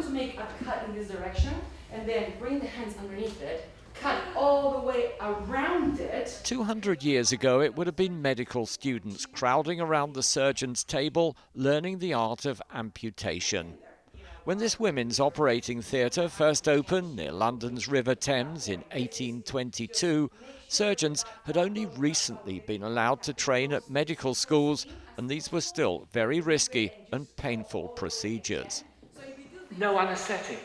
to make a cut in this direction and then bring the hands underneath it, cut all the way around it. 200 years ago, it would have been medical students crowding around the surgeon's table, learning the art of amputation. When this women's operating theatre first opened near London's River Thames in 1822, surgeons had only recently been allowed to train at medical schools, and these were still very risky and painful procedures. No anaesthetic?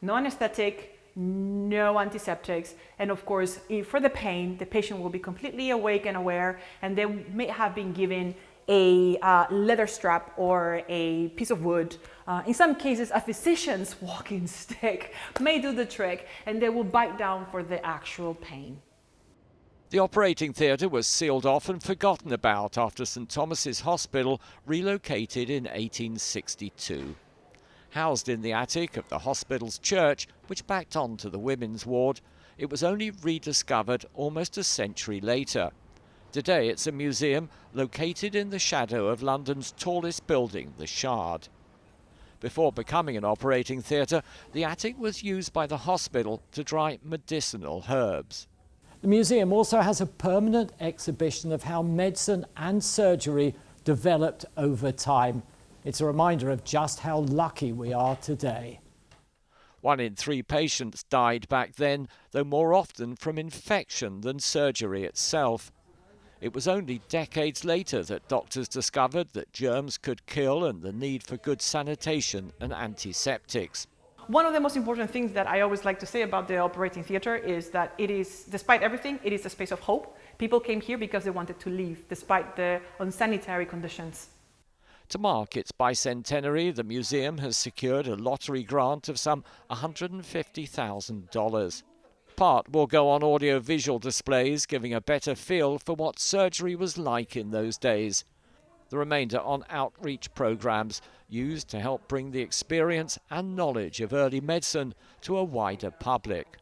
No anaesthetic, no antiseptics, and of course, for the pain, the patient will be completely awake and aware, and they may have been given a leather strap or a piece of wood. In some cases, a physician's walking stick may do the trick, and they will bite down for the actual pain. The operating theatre was sealed off and forgotten about after St Thomas's Hospital relocated in 1862. Housed in the attic of the hospital's church, which backed onto the women's ward, it was only rediscovered almost a century later. Today it's a museum located in the shadow of London's tallest building, the Shard. Before becoming an operating theatre, the attic was used by the hospital to dry medicinal herbs. The museum also has a permanent exhibition of how medicine and surgery developed over time. It's a reminder of just how lucky we are today. 1 in 3 patients died back then, though more often from infection than surgery itself. It was only decades later that doctors discovered that germs could kill and the need for good sanitation and antiseptics. One of the most important things that I always like to say about the operating theatre is that it is, despite everything, it is a space of hope. People came here because they wanted to leave, despite the unsanitary conditions. To mark its bicentenary, the museum has secured a lottery grant of some $150,000. Part will go on audio-visual displays, giving a better feel for what surgery was like in those days. The remainder on outreach programs used to help bring the experience and knowledge of early medicine to a wider public.